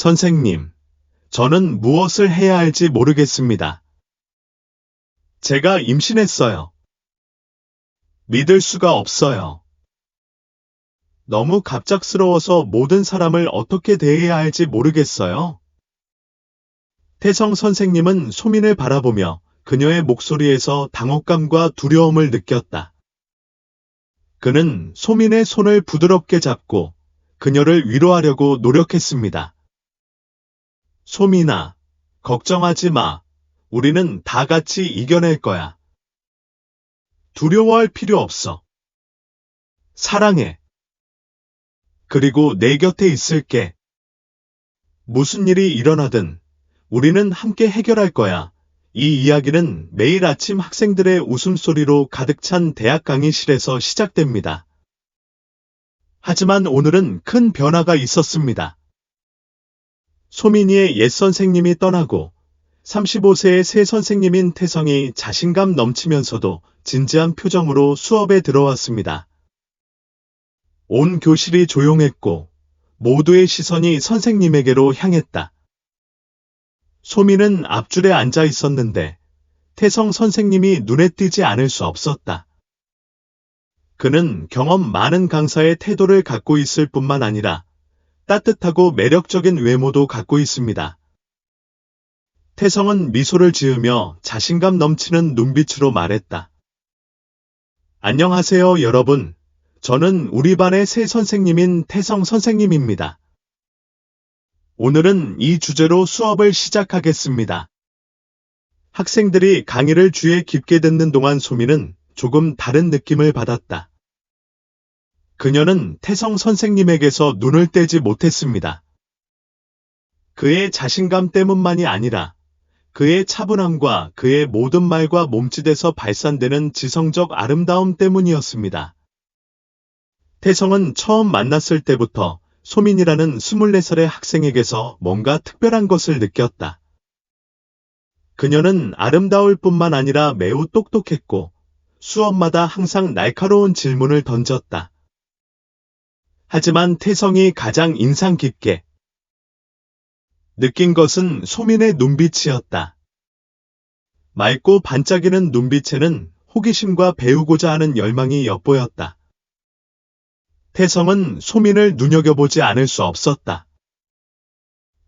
선생님, 저는 무엇을 해야 할지 모르겠습니다. 제가 임신했어요. 믿을 수가 없어요. 너무 갑작스러워서 모든 사람을 어떻게 대해야 할지 모르겠어요. 태성 선생님은 소민을 바라보며 그녀의 목소리에서 당혹감과 두려움을 느꼈다. 그는 소민의 손을 부드럽게 잡고 그녀를 위로하려고 노력했습니다. 소민아, 걱정하지 마. 우리는 다 같이 이겨낼 거야. 두려워할 필요 없어. 사랑해. 그리고 내 곁에 있을게. 무슨 일이 일어나든 우리는 함께 해결할 거야. 이 이야기는 매일 아침 학생들의 웃음소리로 가득 찬 대학 강의실에서 시작됩니다. 하지만 오늘은 큰 변화가 있었습니다. 소민이의 옛 선생님이 떠나고 35세의 새 선생님인 태성이 자신감 넘치면서도 진지한 표정으로 수업에 들어왔습니다. 온 교실이 조용했고 모두의 시선이 선생님에게로 향했다. 소민은 앞줄에 앉아 있었는데 태성 선생님이 눈에 띄지 않을 수 없었다. 그는 경험 많은 강사의 태도를 갖고 있을 뿐만 아니라 따뜻하고 매력적인 외모도 갖고 있습니다. 태성은 미소를 지으며 자신감 넘치는 눈빛으로 말했다. 안녕하세요, 여러분. 저는 우리 반의 새 선생님인 태성 선생님입니다. 오늘은 이 주제로 수업을 시작하겠습니다. 학생들이 강의를 귀에 깊게 듣는 동안 소민은 조금 다른 느낌을 받았다. 그녀는 태성 선생님에게서 눈을 떼지 못했습니다. 그의 자신감 때문만이 아니라 그의 차분함과 그의 모든 말과 몸짓에서 발산되는 지성적 아름다움 때문이었습니다. 태성은 처음 만났을 때부터 소민이라는 24살의 학생에게서 뭔가 특별한 것을 느꼈다. 그녀는 아름다울 뿐만 아니라 매우 똑똑했고 수업마다 항상 날카로운 질문을 던졌다. 하지만 태성이 가장 인상 깊게 느낀 것은 소민의 눈빛이었다. 맑고 반짝이는 눈빛에는 호기심과 배우고자 하는 열망이 엿보였다. 태성은 소민을 눈여겨보지 않을 수 없었다.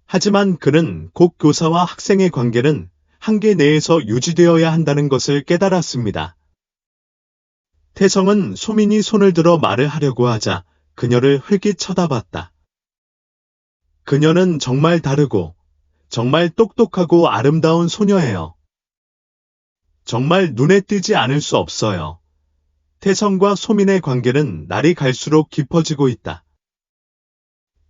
하지만 그는 곧 교사와 학생의 관계는 한계 내에서 유지되어야 한다는 것을 깨달았습니다. 태성은 소민이 손을 들어 말을 하려고 하자 그녀를 흘낏 쳐다봤다. 그녀는 정말 다르고 정말 똑똑하고 아름다운 소녀예요. 정말 눈에 띄지 않을 수 없어요. 태성과 소민의 관계는 날이 갈수록 깊어지고 있다.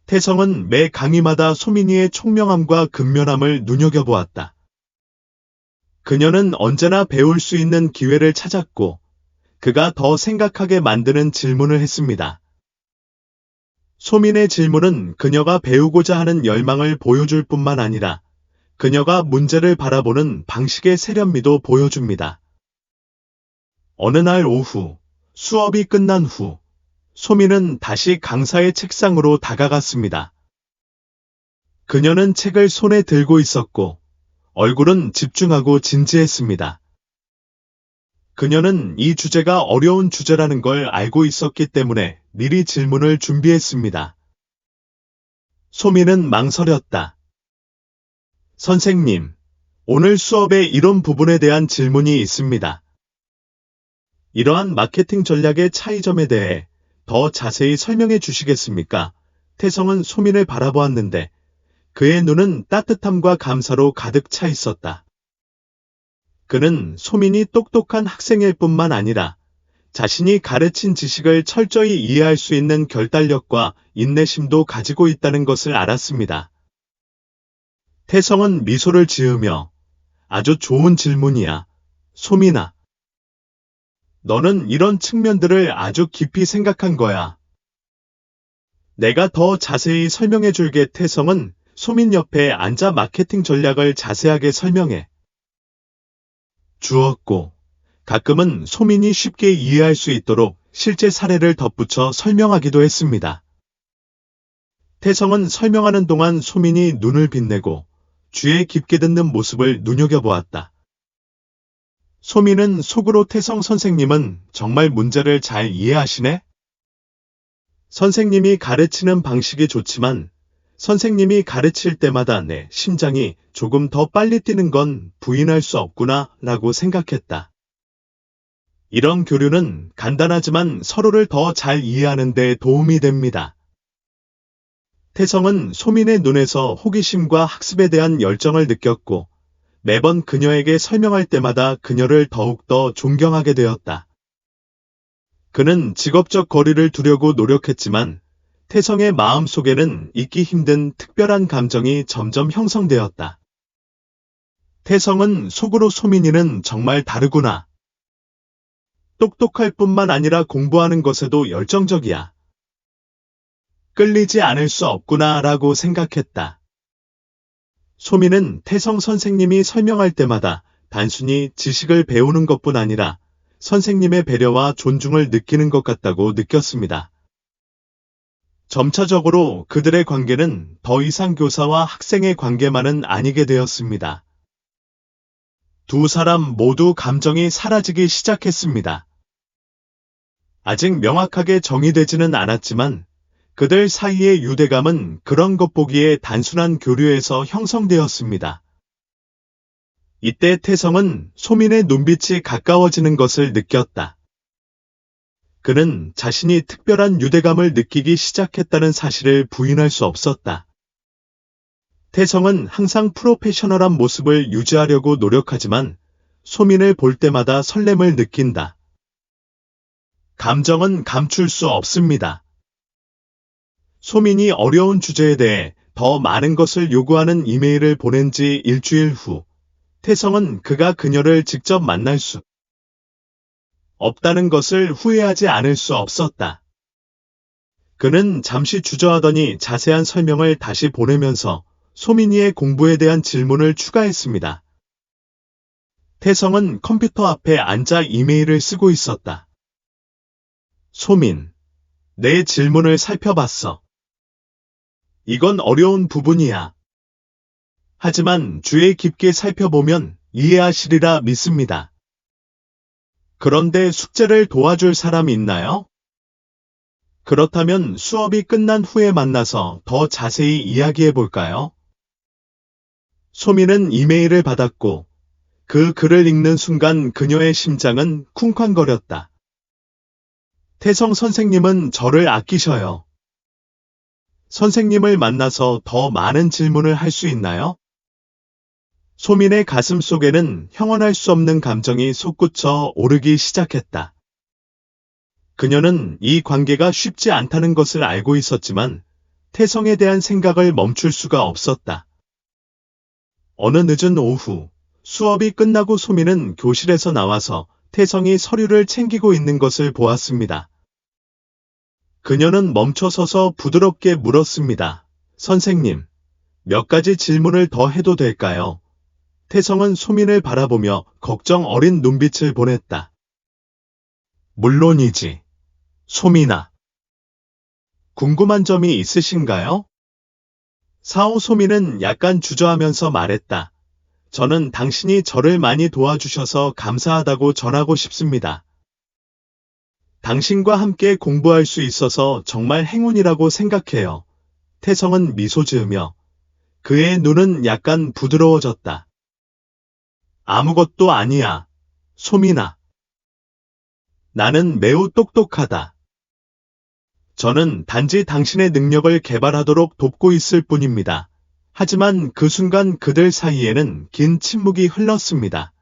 태성은 매 강의마다 소민이의 총명함과 근면함을 눈여겨보았다. 그녀는 언제나 배울 수 있는 기회를 찾았고 그가 더 생각하게 만드는 질문을 했습니다. 소민의 질문은 그녀가 배우고자 하는 열망을 보여줄 뿐만 아니라 그녀가 문제를 바라보는 방식의 세련미도 보여줍니다. 어느 날 오후, 수업이 끝난 후, 소민은 다시 강사의 책상으로 다가갔습니다. 그녀는 책을 손에 들고 있었고 얼굴은 집중하고 진지했습니다. 그녀는 이 주제가 어려운 주제라는 걸 알고 있었기 때문에 미리 질문을 준비했습니다. 소민은 망설였다. 선생님, 오늘 수업에 이런 부분에 대한 질문이 있습니다. 이러한 마케팅 전략의 차이점에 대해 더 자세히 설명해 주시겠습니까? 태성은 소민을 바라보았는데 그의 눈은 따뜻함과 감사로 가득 차 있었다. 그는 소민이 똑똑한 학생일 뿐만 아니라 자신이 가르친 지식을 철저히 이해할 수 있는 결단력과 인내심도 가지고 있다는 것을 알았습니다. 태성은 미소를 지으며 아주 좋은 질문이야, 소민아. 너는 이런 측면들을 아주 깊이 생각한 거야. 내가 더 자세히 설명해 줄게. 태성은 소민 옆에 앉아 마케팅 전략을 자세하게 설명해 주었고 가끔은 소민이 쉽게 이해할 수 있도록 실제 사례를 덧붙여 설명하기도 했습니다. 태성은 설명하는 동안 소민이 눈을 빛내고 귀에 깊게 듣는 모습을 눈여겨보았다. 소민은 속으로 태성 선생님은 정말 문제를 잘 이해하시네? 선생님이 가르치는 방식이 좋지만 선생님이 가르칠 때마다 내 심장이 조금 더 빨리 뛰는 건 부인할 수 없구나 라고 생각했다. 이런 교류는 간단하지만 서로를 더 잘 이해하는 데 도움이 됩니다. 태성은 소민의 눈에서 호기심과 학습에 대한 열정을 느꼈고 매번 그녀에게 설명할 때마다 그녀를 더욱더 존경하게 되었다. 그는 직업적 거리를 두려고 노력했지만 태성의 마음속에는 잊기 힘든 특별한 감정이 점점 형성되었다. 태성은 속으로 소민이는 정말 다르구나. 똑똑할 뿐만 아니라 공부하는 것에도 열정적이야. 끌리지 않을 수 없구나 라고 생각했다. 소민은 태성 선생님이 설명할 때마다 단순히 지식을 배우는 것뿐 아니라 선생님의 배려와 존중을 느끼는 것 같다고 느꼈습니다. 점차적으로 그들의 관계는 더 이상 교사와 학생의 관계만은 아니게 되었습니다. 두 사람 모두 감정이 사라지기 시작했습니다. 아직 명확하게 정의되지는 않았지만 그들 사이의 유대감은 그런 것 보기에 단순한 교류에서 형성되었습니다. 이때 태성은 소민의 눈빛이 가까워지는 것을 느꼈다. 그는 자신이 특별한 유대감을 느끼기 시작했다는 사실을 부인할 수 없었다. 태성은 항상 프로페셔널한 모습을 유지하려고 노력하지만 소민을 볼 때마다 설렘을 느낀다. 감정은 감출 수 없습니다. 소민이 어려운 주제에 대해 더 많은 것을 요구하는 이메일을 보낸 지 일주일 후, 태성은 그가 그녀를 직접 만날 수 없다는 것을 후회하지 않을 수 없었다. 그는 잠시 주저하더니 자세한 설명을 다시 보내면서 소민이의 공부에 대한 질문을 추가했습니다. 태성은 컴퓨터 앞에 앉아 이메일을 쓰고 있었다. 소민, 내 질문을 살펴봤어. 이건 어려운 부분이야. 하지만 주의 깊게 살펴보면 이해하시리라 믿습니다. 그런데 숙제를 도와줄 사람이 있나요? 그렇다면 수업이 끝난 후에 만나서 더 자세히 이야기해 볼까요? 소민은 이메일을 받았고 그 글을 읽는 순간 그녀의 심장은 쿵쾅거렸다. 태성 선생님은 저를 아끼셔요. 선생님을 만나서 더 많은 질문을 할 수 있나요? 소민의 가슴 속에는 형언할 수 없는 감정이 솟구쳐 오르기 시작했다. 그녀는 이 관계가 쉽지 않다는 것을 알고 있었지만 태성에 대한 생각을 멈출 수가 없었다. 어느 늦은 오후, 수업이 끝나고 소민은 교실에서 나와서 태성이 서류를 챙기고 있는 것을 보았습니다. 그녀는 멈춰서서 부드럽게 물었습니다. 선생님, 몇 가지 질문을 더 해도 될까요? 태성은 소민을 바라보며 걱정 어린 눈빛을 보냈다. 물론이지. 소민아. 궁금한 점이 있으신가요? 사오 소민은 약간 주저하면서 말했다. 저는 당신이 저를 많이 도와주셔서 감사하다고 전하고 싶습니다. 당신과 함께 공부할 수 있어서 정말 행운이라고 생각해요. 태성은 미소 지으며 그의 눈은 약간 부드러워졌다. 아무것도 아니야, 소민아. 나는 매우 똑똑하다. 저는 단지 당신의 능력을 개발하도록 돕고 있을 뿐입니다. 하지만 그 순간 그들 사이에는 긴 침묵이 흘렀습니다.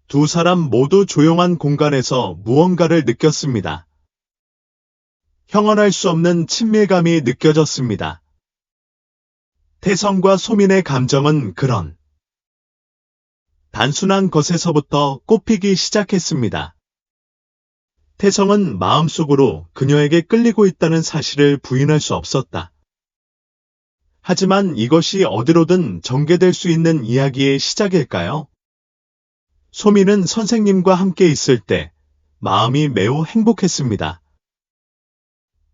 두 사람 모두 조용한 공간에서 무언가를 느꼈습니다. 형언할 수 없는 친밀감이 느껴졌습니다. 태성과 소민의 감정은 그런 단순한 것에서부터 꽃피기 시작했습니다. 태성은 마음속으로 그녀에게 끌리고 있다는 사실을 부인할 수 없었다. 하지만 이것이 어디로든 전개될 수 있는 이야기의 시작일까요? 소민은 선생님과 함께 있을 때 마음이 매우 행복했습니다.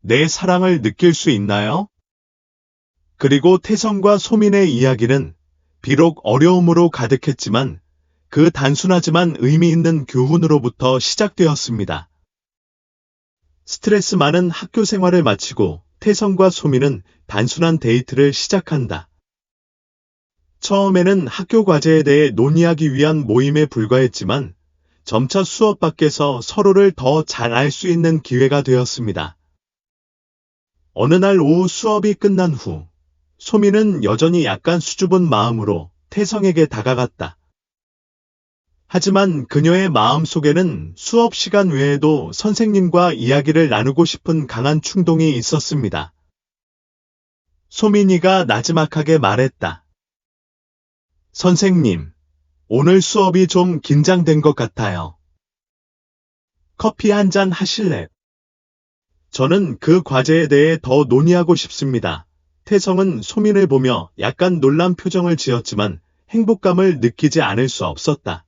내 사랑을 느낄 수 있나요? 그리고 태성과 소민의 이야기는 비록 어려움으로 가득했지만 그 단순하지만 의미 있는 교훈으로부터 시작되었습니다. 스트레스 많은 학교 생활을 마치고 태성과 소민은 단순한 데이트를 시작한다. 처음에는 학교 과제에 대해 논의하기 위한 모임에 불과했지만 점차 수업 밖에서 서로를 더 잘 알 수 있는 기회가 되었습니다. 어느 날 오후 수업이 끝난 후 소민은 여전히 약간 수줍은 마음으로 태성에게 다가갔다. 하지만 그녀의 마음속에는 수업 시간 외에도 선생님과 이야기를 나누고 싶은 강한 충동이 있었습니다. 소민이가 나지막하게 말했다. 선생님, 오늘 수업이 좀 긴장된 것 같아요. 커피 한 잔 하실래? 저는 그 과제에 대해 더 논의하고 싶습니다. 태성은 소민을 보며 약간 놀란 표정을 지었지만 행복감을 느끼지 않을 수 없었다.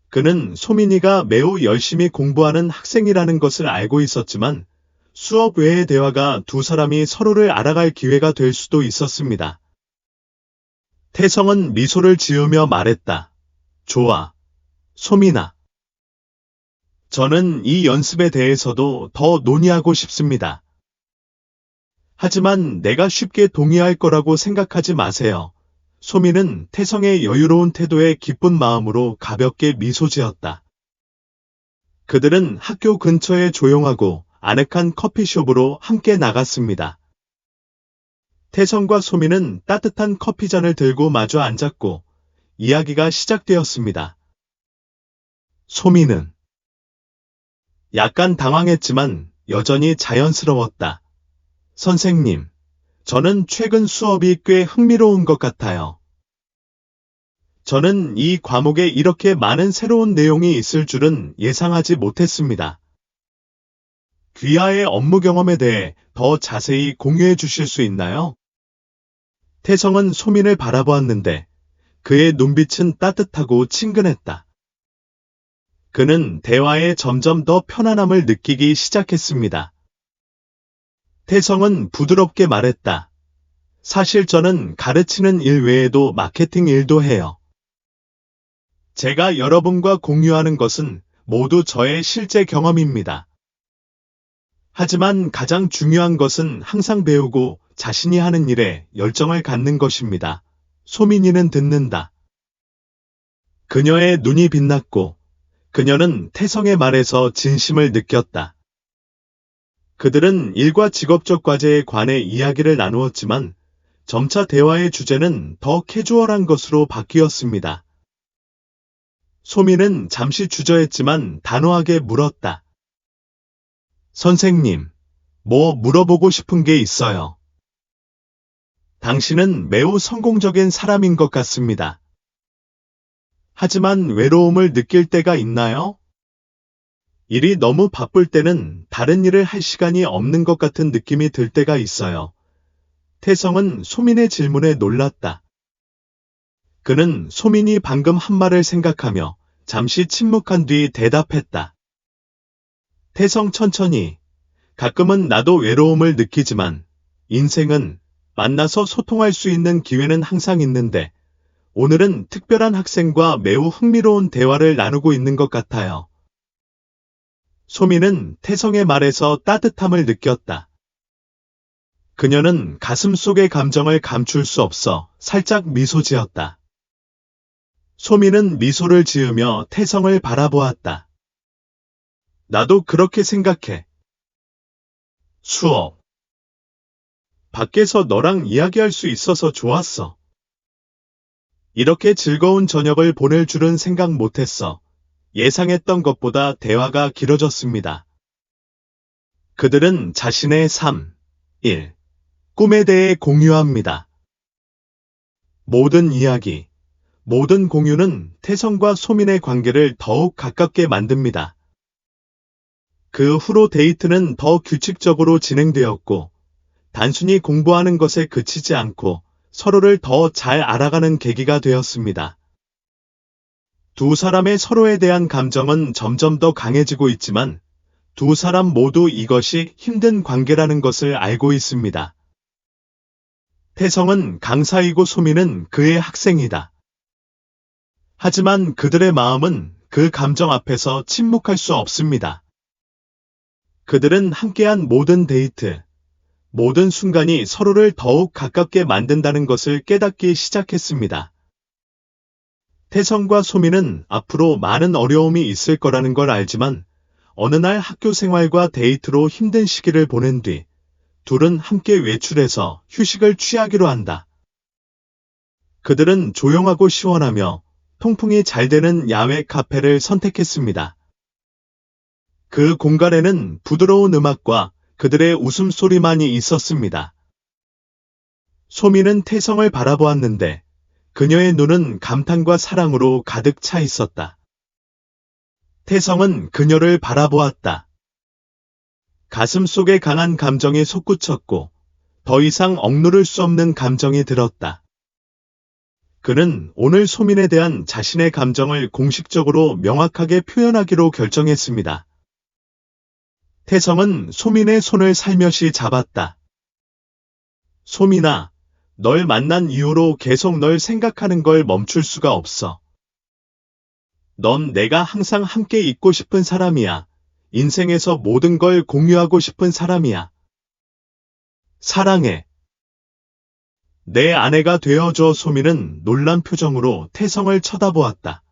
그는 소민이가 매우 열심히 공부하는 학생이라는 것을 알고 있었지만 수업 외의 대화가 두 사람이 서로를 알아갈 기회가 될 수도 있었습니다. 태성은 미소를 지으며 말했다. 좋아, 소민아. 저는 이 연습에 대해서도 더 논의하고 싶습니다. 하지만 내가 쉽게 동의할 거라고 생각하지 마세요. 소민은 태성의 여유로운 태도에 기쁜 마음으로 가볍게 미소 지었다. 그들은 학교 근처의 조용하고 아늑한 커피숍으로 함께 나갔습니다. 태성과 소민은 따뜻한 커피잔을 들고 마주 앉았고 이야기가 시작되었습니다. 소민은 약간 당황했지만 여전히 자연스러웠다. 선생님, 저는 최근 수업이 꽤 흥미로운 것 같아요. 저는 이 과목에 이렇게 많은 새로운 내용이 있을 줄은 예상하지 못했습니다. 귀하의 업무 경험에 대해 더 자세히 공유해 주실 수 있나요? 태성은 소민을 바라보았는데 그의 눈빛은 따뜻하고 친근했다. 그는 대화에 점점 더 편안함을 느끼기 시작했습니다. 태성은 부드럽게 말했다. 사실 저는 가르치는 일 외에도 마케팅 일도 해요. 제가 여러분과 공유하는 것은 모두 저의 실제 경험입니다. 하지만 가장 중요한 것은 항상 배우고 자신이 하는 일에 열정을 갖는 것입니다. 소민이는 듣는다. 그녀의 눈이 빛났고 그녀는 태성의 말에서 진심을 느꼈다. 그들은 일과 직업적 과제에 관해 이야기를 나누었지만 점차 대화의 주제는 더 캐주얼한 것으로 바뀌었습니다. 소민은 잠시 주저했지만 단호하게 물었다. 선생님, 뭐 물어보고 싶은 게 있어요. 당신은 매우 성공적인 사람인 것 같습니다. 하지만 외로움을 느낄 때가 있나요? 일이 너무 바쁠 때는 다른 일을 할 시간이 없는 것 같은 느낌이 들 때가 있어요. 태성은 소민의 질문에 놀랐다. 그는 소민이 방금 한 말을 생각하며 잠시 침묵한 뒤 대답했다. 태성 천천히. 가끔은 나도 외로움을 느끼지만 인생은 만나서 소통할 수 있는 기회는 항상 있는데 오늘은 특별한 학생과 매우 흥미로운 대화를 나누고 있는 것 같아요. 소민은 태성의 말에서 따뜻함을 느꼈다. 그녀는 가슴 속의 감정을 감출 수 없어 살짝 미소 지었다. 소민은 미소를 지으며 태성을 바라보았다. 나도 그렇게 생각해. 수업. 밖에서 너랑 이야기할 수 있어서 좋았어. 이렇게 즐거운 저녁을 보낼 줄은 생각 못했어. 예상했던 것보다 대화가 길어졌습니다. 그들은 자신의 3, 1, 꿈에 대해 공유합니다. 모든 이야기, 모든 공유는 태성과 소민의 관계를 더욱 가깝게 만듭니다. 그 후로 데이트는 더 규칙적으로 진행되었고, 단순히 공부하는 것에 그치지 않고 서로를 더 잘 알아가는 계기가 되었습니다. 두 사람의 서로에 대한 감정은 점점 더 강해지고 있지만 두 사람 모두 이것이 힘든 관계라는 것을 알고 있습니다. 태성은 강사이고 소민은 그의 학생이다. 하지만 그들의 마음은 그 감정 앞에서 침묵할 수 없습니다. 그들은 함께한 모든 데이트, 모든 순간이 서로를 더욱 가깝게 만든다는 것을 깨닫기 시작했습니다. 태성과 소민은 앞으로 많은 어려움이 있을 거라는 걸 알지만 어느 날 학교 생활과 데이트로 힘든 시기를 보낸 뒤 둘은 함께 외출해서 휴식을 취하기로 한다. 그들은 조용하고 시원하며 통풍이 잘 되는 야외 카페를 선택했습니다. 그 공간에는 부드러운 음악과 그들의 웃음소리만이 있었습니다. 소민은 태성을 바라보았는데 그녀의 눈은 감탄과 사랑으로 가득 차 있었다. 태성은 그녀를 바라보았다. 가슴 속에 강한 감정이 솟구쳤고 더 이상 억누를 수 없는 감정이 들었다. 그는 오늘 소민에 대한 자신의 감정을 공식적으로 명확하게 표현하기로 결정했습니다. 태성은 소민의 손을 살며시 잡았다. 소민아, 널 만난 이후로 계속 널 생각하는 걸 멈출 수가 없어. 넌 내가 항상 함께 있고 싶은 사람이야. 인생에서 모든 걸 공유하고 싶은 사람이야. 사랑해. 내 아내가 되어줘. 소민은 놀란 표정으로 태성을 쳐다보았다.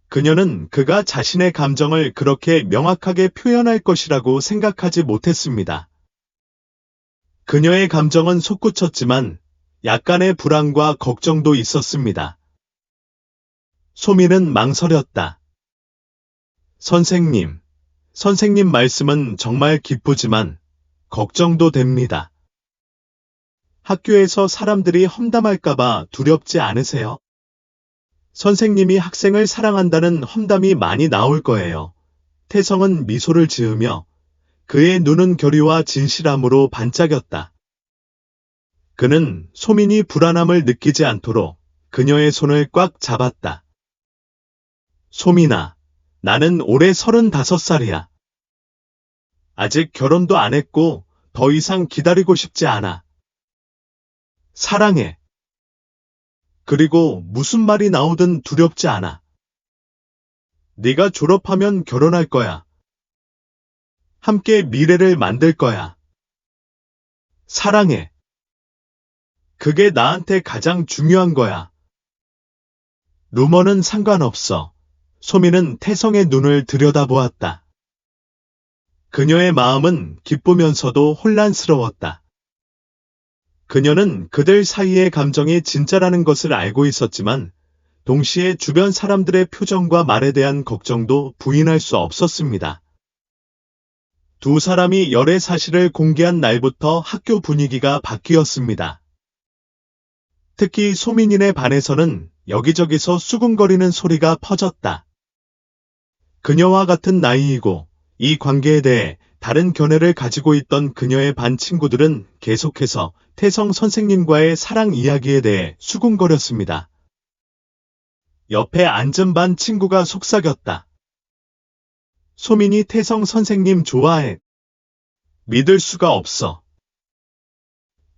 그녀는 그가 자신의 감정을 그렇게 명확하게 표현할 것이라고 생각하지 못했습니다. 그녀의 감정은 솟구쳤지만 약간의 불안과 걱정도 있었습니다. 소민은 망설였다. 선생님 말씀은 정말 기쁘지만 걱정도 됩니다. 학교에서 사람들이 험담할까봐 두렵지 않으세요? 선생님이 학생을 사랑한다는 험담이 많이 나올 거예요. 태성은 미소를 지으며 그의 눈은 결의와 진실함으로 반짝였다. 그는 소민이 불안함을 느끼지 않도록 그녀의 손을 꽉 잡았다. 소민아, 나는 올해 35살이야. 아직 결혼도 안 했고 더 이상 기다리고 싶지 않아. 사랑해. 그리고 무슨 말이 나오든 두렵지 않아. 네가 졸업하면 결혼할 거야. 함께 미래를 만들 거야. 사랑해. 그게 나한테 가장 중요한 거야. 루머는 상관없어. 소민은 태성의 눈을 들여다보았다. 그녀의 마음은 기쁘면서도 혼란스러웠다. 그녀는 그들 사이의 감정이 진짜라는 것을 알고 있었지만 동시에 주변 사람들의 표정과 말에 대한 걱정도 부인할 수 없었습니다. 두 사람이 열애 사실을 공개한 날부터 학교 분위기가 바뀌었습니다. 특히 소민이네 반에서는 여기저기서 수군거리는 소리가 퍼졌다. 그녀와 같은 나이이고 이 관계에 대해 다른 견해를 가지고 있던 그녀의 반 친구들은 계속해서 태성 선생님과의 사랑 이야기에 대해 수군거렸습니다. 옆에 앉은 반 친구가 속삭였다. 소민이 태성 선생님 좋아해. 믿을 수가 없어.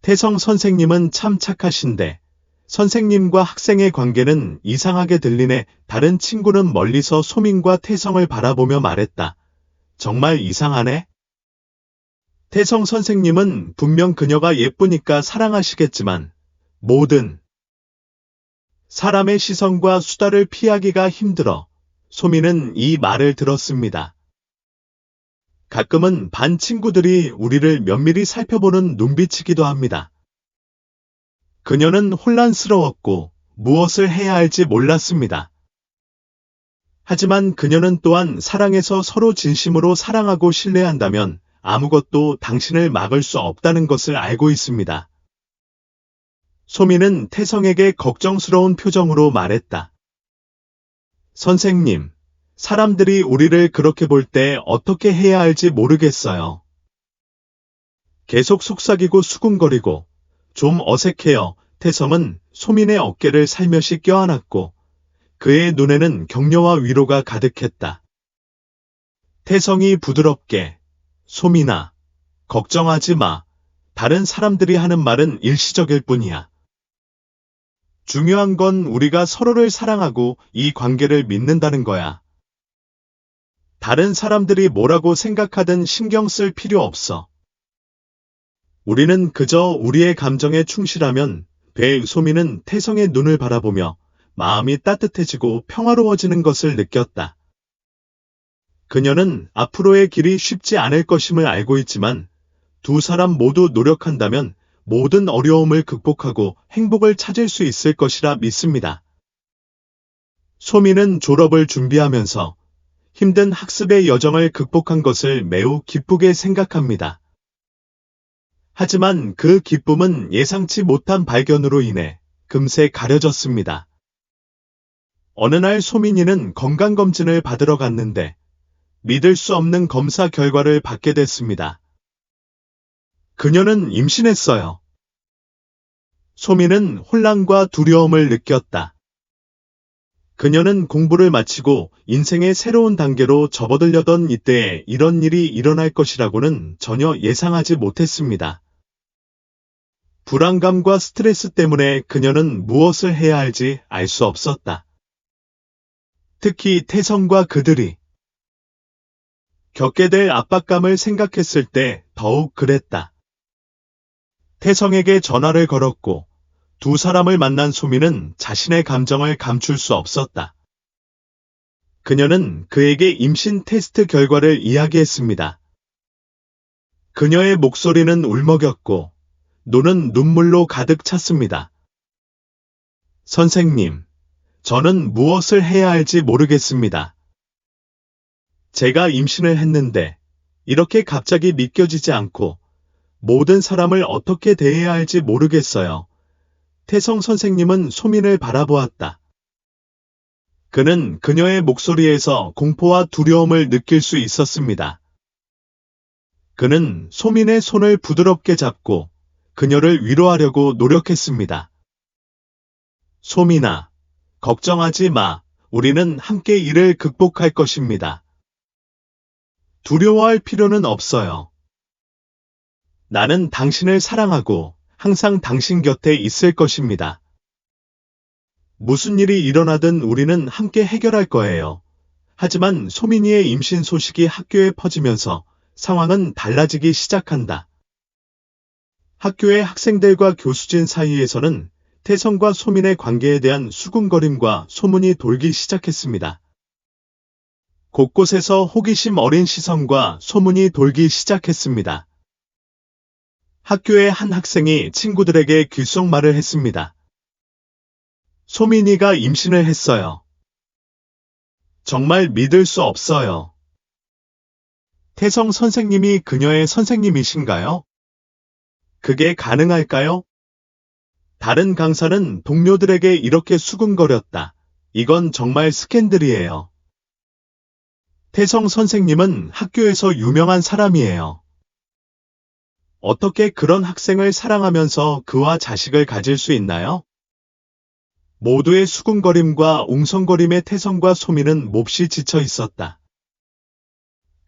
태성 선생님은 참 착하신데 선생님과 학생의 관계는 이상하게 들리네. 다른 친구는 멀리서 소민과 태성을 바라보며 말했다. 정말 이상하네? 태성 선생님은 분명 그녀가 예쁘니까 사랑하시겠지만 모든 사람의 시선과 수다를 피하기가 힘들어 소민은 이 말을 들었습니다. 가끔은 반 친구들이 우리를 면밀히 살펴보는 눈빛이기도 합니다. 그녀는 혼란스러웠고 무엇을 해야 할지 몰랐습니다. 하지만 그녀는 또한 사랑해서 서로 진심으로 사랑하고 신뢰한다면 아무것도 당신을 막을 수 없다는 것을 알고 있습니다. 소민은 태성에게 걱정스러운 표정으로 말했다. 선생님, 사람들이 우리를 그렇게 볼 때 어떻게 해야 할지 모르겠어요. 계속 속삭이고 수군거리고 좀 어색해요. 태성은 소민의 어깨를 살며시 껴안았고 그의 눈에는 격려와 위로가 가득했다. 태성이 부드럽게 소민아, 걱정하지 마. 다른 사람들이 하는 말은 일시적일 뿐이야. 중요한 건 우리가 서로를 사랑하고 이 관계를 믿는다는 거야. 다른 사람들이 뭐라고 생각하든 신경 쓸 필요 없어. 우리는 그저 우리의 감정에 충실하면 돼. 소민은 태성의 눈을 바라보며 마음이 따뜻해지고 평화로워지는 것을 느꼈다. 그녀는 앞으로의 길이 쉽지 않을 것임을 알고 있지만 두 사람 모두 노력한다면 모든 어려움을 극복하고 행복을 찾을 수 있을 것이라 믿습니다. 소민은 졸업을 준비하면서 힘든 학습의 여정을 극복한 것을 매우 기쁘게 생각합니다. 하지만 그 기쁨은 예상치 못한 발견으로 인해 금세 가려졌습니다. 어느 날 소민이는 건강검진을 받으러 갔는데 믿을 수 없는 검사 결과를 받게 됐습니다. 그녀는 임신했어요. 소민은 혼란과 두려움을 느꼈다. 그녀는 공부를 마치고 인생의 새로운 단계로 접어들려던 이때에 이런 일이 일어날 것이라고는 전혀 예상하지 못했습니다. 불안감과 스트레스 때문에 그녀는 무엇을 해야 할지 알 수 없었다. 특히 태성과 그들이 겪게 될 압박감을 생각했을 때 더욱 그랬다. 태성에게 전화를 걸었고 두 사람을 만난 소민은 자신의 감정을 감출 수 없었다. 그녀는 그에게 임신 테스트 결과를 이야기했습니다. 그녀의 목소리는 울먹였고 눈은 눈물로 가득 찼습니다. 선생님, 저는 무엇을 해야 할지 모르겠습니다. 제가 임신을 했는데 이렇게 갑자기 믿겨지지 않고 모든 사람을 어떻게 대해야 할지 모르겠어요. 태성 선생님은 소민을 바라보았다. 그는 그녀의 목소리에서 공포와 두려움을 느낄 수 있었습니다. 그는 소민의 손을 부드럽게 잡고 그녀를 위로하려고 노력했습니다. 소민아, 걱정하지 마. 우리는 함께 이를 극복할 것입니다. 두려워할 필요는 없어요. 나는 당신을 사랑하고 항상 당신 곁에 있을 것입니다. 무슨 일이 일어나든 우리는 함께 해결할 거예요. 하지만 소민이의 임신 소식이 학교에 퍼지면서 상황은 달라지기 시작한다. 학교의 학생들과 교수진 사이에서는 태성과 소민의 관계에 대한 수군거림과 소문이 돌기 시작했습니다. 곳곳에서 호기심 어린 시선과 소문이 돌기 시작했습니다. 학교의 한 학생이 친구들에게 귓속말을 했습니다. 소민이가 임신을 했어요. 정말 믿을 수 없어요. 태성 선생님이 그녀의 선생님이신가요? 그게 가능할까요? 다른 강사는 동료들에게 이렇게 수군거렸다. 이건 정말 스캔들이에요. 태성 선생님은 학교에서 유명한 사람이에요. 어떻게 그런 학생을 사랑하면서 그와 자식을 가질 수 있나요? 모두의 수군거림과 웅성거림에 태성과 소민은 몹시 지쳐 있었다.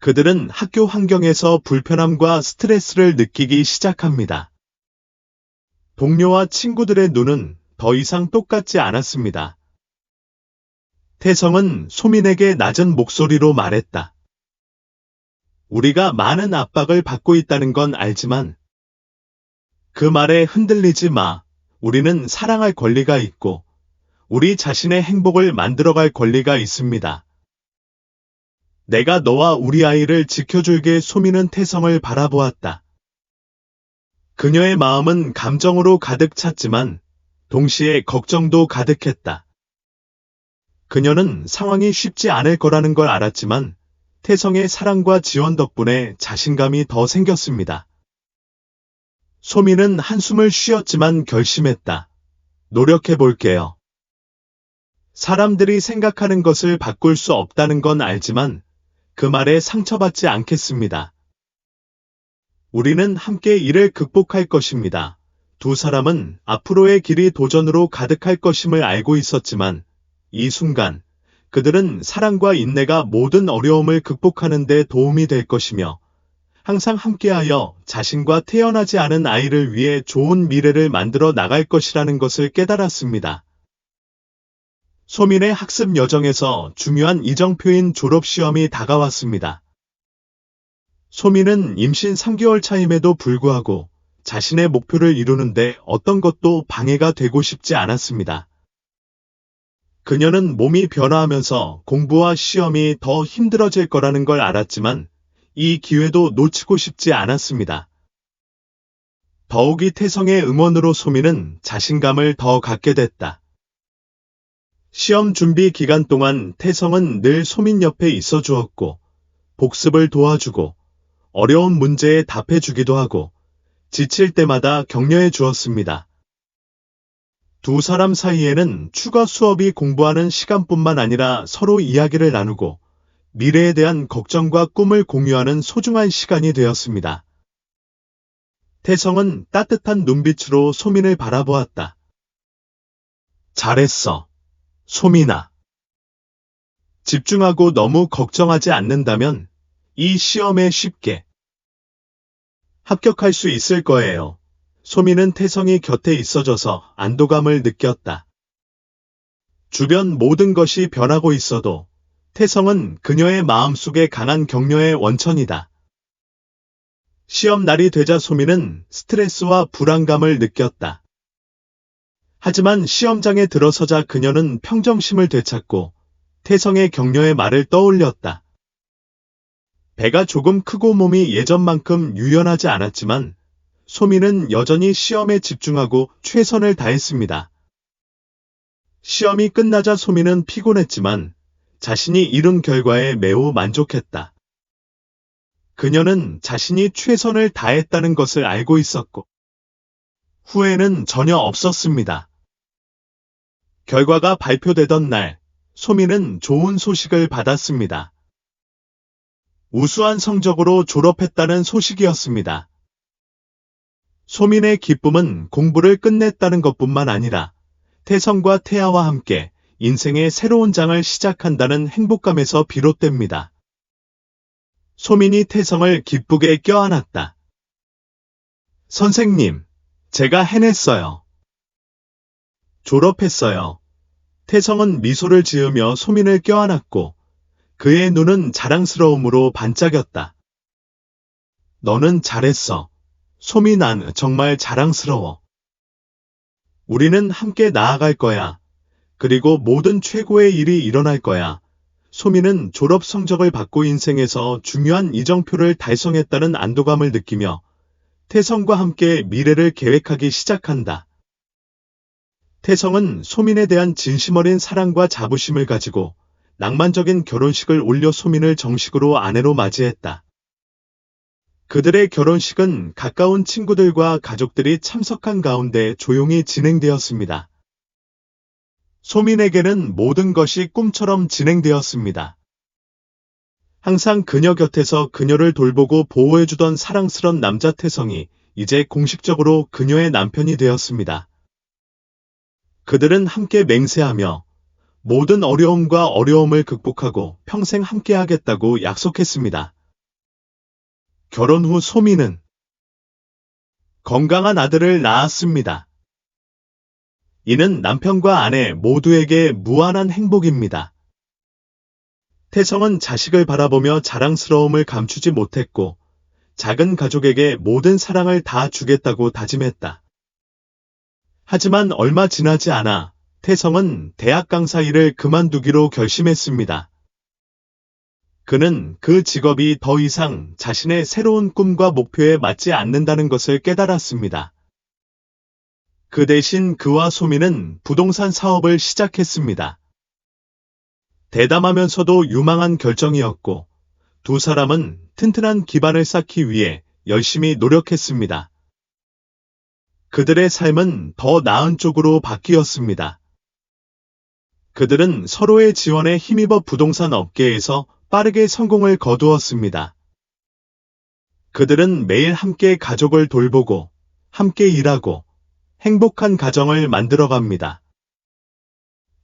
그들은 학교 환경에서 불편함과 스트레스를 느끼기 시작합니다. 동료와 친구들의 눈은 더 이상 똑같지 않았습니다. 태성은 소민에게 낮은 목소리로 말했다. 우리가 많은 압박을 받고 있다는 건 알지만 그 말에 흔들리지 마. 우리는 사랑할 권리가 있고 우리 자신의 행복을 만들어갈 권리가 있습니다. 내가 너와 우리 아이를 지켜줄게. 소민은 태성을 바라보았다. 그녀의 마음은 감정으로 가득 찼지만 동시에 걱정도 가득했다. 그녀는 상황이 쉽지 않을 거라는 걸 알았지만 태성의 사랑과 지원 덕분에 자신감이 더 생겼습니다. 소민은 한숨을 쉬었지만 결심했다. 노력해볼게요. 사람들이 생각하는 것을 바꿀 수 없다는 건 알지만 그 말에 상처받지 않겠습니다. 우리는 함께 이를 극복할 것입니다. 두 사람은 앞으로의 길이 도전으로 가득할 것임을 알고 있었지만 이 순간 그들은 사랑과 인내가 모든 어려움을 극복하는 데 도움이 될 것이며 항상 함께하여 자신과 태어나지 않은 아이를 위해 좋은 미래를 만들어 나갈 것이라는 것을 깨달았습니다. 소민의 학습 여정에서 중요한 이정표인 졸업시험이 다가왔습니다. 소민은 임신 3개월 차임에도 불구하고 자신의 목표를 이루는데 어떤 것도 방해가 되고 싶지 않았습니다. 그녀는 몸이 변화하면서 공부와 시험이 더 힘들어질 거라는 걸 알았지만 이 기회도 놓치고 싶지 않았습니다. 더욱이 태성의 응원으로 소민은 자신감을 더 갖게 됐다. 시험 준비 기간 동안 태성은 늘 소민 옆에 있어 주었고, 복습을 도와주고, 어려운 문제에 답해 주기도 하고, 지칠 때마다 격려해 주었습니다. 두 사람 사이에는 추가 수업이 공부하는 시간뿐만 아니라 서로 이야기를 나누고, 미래에 대한 걱정과 꿈을 공유하는 소중한 시간이 되었습니다. 태성은 따뜻한 눈빛으로 소민을 바라보았다. 잘했어, 소민아. 집중하고 너무 걱정하지 않는다면 이 시험에 쉽게 합격할 수 있을 거예요. 소민은 태성이 곁에 있어줘서 안도감을 느꼈다. 주변 모든 것이 변하고 있어도 태성은 그녀의 마음속에 강한 격려의 원천이다. 시험 날이 되자 소민은 스트레스와 불안감을 느꼈다. 하지만 시험장에 들어서자 그녀는 평정심을 되찾고 태성의 격려의 말을 떠올렸다. 배가 조금 크고 몸이 예전만큼 유연하지 않았지만 소민은 여전히 시험에 집중하고 최선을 다했습니다. 시험이 끝나자 소민은 피곤했지만 자신이 이룬 결과에 매우 만족했다. 그녀는 자신이 최선을 다했다는 것을 알고 있었고 후회는 전혀 없었습니다. 결과가 발표되던 날, 소민은 좋은 소식을 받았습니다. 우수한 성적으로 졸업했다는 소식이었습니다. 소민의 기쁨은 공부를 끝냈다는 것뿐만 아니라 태성과 태아와 함께 인생의 새로운 장을 시작한다는 행복감에서 비롯됩니다. 소민이 태성을 기쁘게 껴안았다. 선생님, 제가 해냈어요. 졸업했어요. 태성은 미소를 지으며 소민을 껴안았고 그의 눈은 자랑스러움으로 반짝였다. 너는 잘했어. 소민아, 정말 자랑스러워. 우리는 함께 나아갈 거야. 그리고 모든 최고의 일이 일어날 거야. 소민은 졸업 성적을 받고 인생에서 중요한 이정표를 달성했다는 안도감을 느끼며 태성과 함께 미래를 계획하기 시작한다. 태성은 소민에 대한 진심 어린 사랑과 자부심을 가지고 낭만적인 결혼식을 올려 소민을 정식으로 아내로 맞이했다. 그들의 결혼식은 가까운 친구들과 가족들이 참석한 가운데 조용히 진행되었습니다. 소민에게는 모든 것이 꿈처럼 진행되었습니다. 항상 그녀 곁에서 그녀를 돌보고 보호해주던 사랑스런 남자 태성이 이제 공식적으로 그녀의 남편이 되었습니다. 그들은 함께 맹세하며 모든 어려움과 어려움을 극복하고 평생 함께하겠다고 약속했습니다. 결혼 후 소민은 건강한 아들을 낳았습니다. 이는 남편과 아내 모두에게 무한한 행복입니다. 태성은 자식을 바라보며 자랑스러움을 감추지 못했고 작은 가족에게 모든 사랑을 다 주겠다고 다짐했다. 하지만 얼마 지나지 않아 태성은 대학 강사 일을 그만두기로 결심했습니다. 그는 그 직업이 더 이상 자신의 새로운 꿈과 목표에 맞지 않는다는 것을 깨달았습니다. 그 대신 그와 소민은 부동산 사업을 시작했습니다. 대담하면서도 유망한 결정이었고 두 사람은 튼튼한 기반을 쌓기 위해 열심히 노력했습니다. 그들의 삶은 더 나은 쪽으로 바뀌었습니다. 그들은 서로의 지원에 힘입어 부동산 업계에서 빠르게 성공을 거두었습니다. 그들은 매일 함께 가족을 돌보고 함께 일하고 행복한 가정을 만들어갑니다.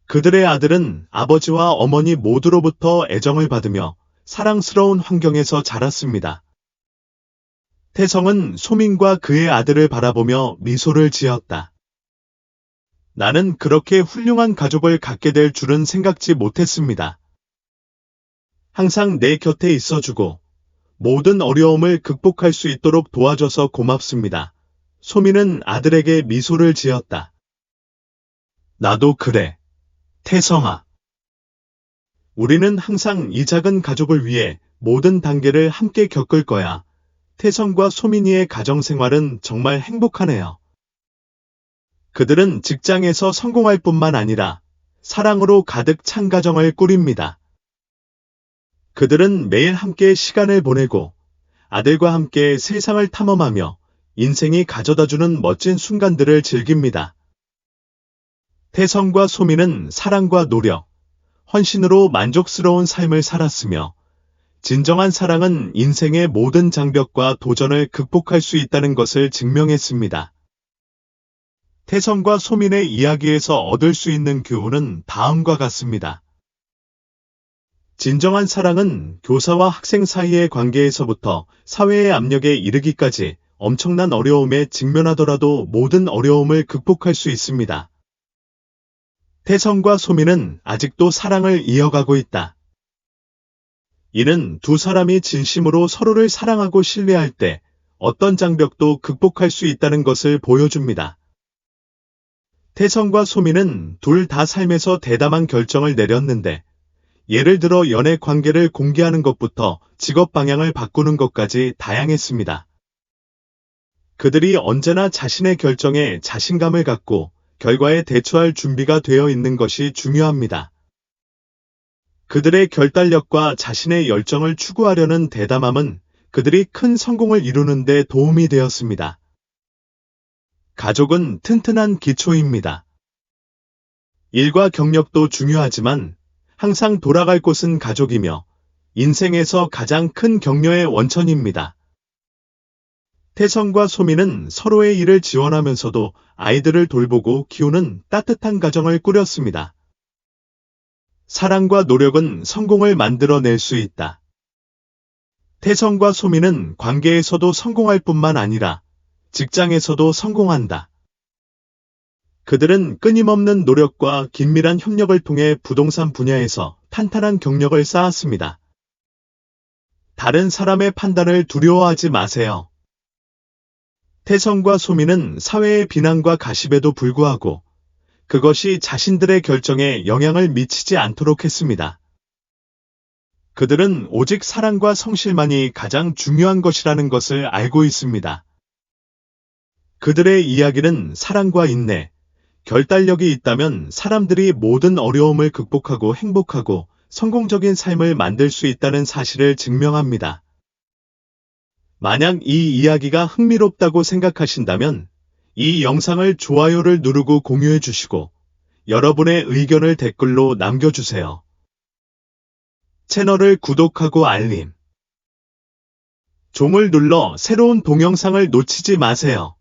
그들의 아들은 아버지와 어머니 모두로부터 애정을 받으며 사랑스러운 환경에서 자랐습니다. 태성은 소민과 그의 아들을 바라보며 미소를 지었다. 나는 그렇게 훌륭한 가족을 갖게 될 줄은 생각지 못했습니다. 항상 내 곁에 있어주고 모든 어려움을 극복할 수 있도록 도와줘서 고맙습니다. 소민은 아들에게 미소를 지었다. 나도 그래, 태성아. 우리는 항상 이 작은 가족을 위해 모든 단계를 함께 겪을 거야. 태성과 소민이의 가정생활은 정말 행복하네요. 그들은 직장에서 성공할 뿐만 아니라 사랑으로 가득 찬 가정을 꾸립니다. 그들은 매일 함께 시간을 보내고 아들과 함께 세상을 탐험하며 인생이 가져다주는 멋진 순간들을 즐깁니다. 태성과 소민은 사랑과 노력, 헌신으로 만족스러운 삶을 살았으며 진정한 사랑은 인생의 모든 장벽과 도전을 극복할 수 있다는 것을 증명했습니다. 태성과 소민의 이야기에서 얻을 수 있는 교훈은 다음과 같습니다. 진정한 사랑은 교사와 학생 사이의 관계에서부터 사회의 압력에 이르기까지 엄청난 어려움에 직면하더라도 모든 어려움을 극복할 수 있습니다. 태성과 소민은 아직도 사랑을 이어가고 있다. 이는 두 사람이 진심으로 서로를 사랑하고 신뢰할 때 어떤 장벽도 극복할 수 있다는 것을 보여줍니다. 태성과 소민은 둘 다 삶에서 대담한 결정을 내렸는데, 예를 들어 연애 관계를 공개하는 것부터 직업 방향을 바꾸는 것까지 다양했습니다. 그들이 언제나 자신의 결정에 자신감을 갖고 결과에 대처할 준비가 되어 있는 것이 중요합니다. 그들의 결단력과 자신의 열정을 추구하려는 대담함은 그들이 큰 성공을 이루는 데 도움이 되었습니다. 가족은 튼튼한 기초입니다. 일과 경력도 중요하지만 항상 돌아갈 곳은 가족이며 인생에서 가장 큰 격려의 원천입니다. 태성과 소민은 서로의 일을 지원하면서도 아이들을 돌보고 키우는 따뜻한 가정을 꾸렸습니다. 사랑과 노력은 성공을 만들어낼 수 있다. 태성과 소민은 관계에서도 성공할 뿐만 아니라 직장에서도 성공한다. 그들은 끊임없는 노력과 긴밀한 협력을 통해 부동산 분야에서 탄탄한 경력을 쌓았습니다. 다른 사람의 판단을 두려워하지 마세요. 태성과 소민은 사회의 비난과 가십에도 불구하고 그것이 자신들의 결정에 영향을 미치지 않도록 했습니다. 그들은 오직 사랑과 성실만이 가장 중요한 것이라는 것을 알고 있습니다. 그들의 이야기는 사랑과 인내, 결단력이 있다면 사람들이 모든 어려움을 극복하고 행복하고 성공적인 삶을 만들 수 있다는 사실을 증명합니다. 만약 이 이야기가 흥미롭다고 생각하신다면 이 영상을 좋아요를 누르고 공유해 주시고 여러분의 의견을 댓글로 남겨주세요. 채널을 구독하고 알림, 종을 눌러 새로운 동영상을 놓치지 마세요.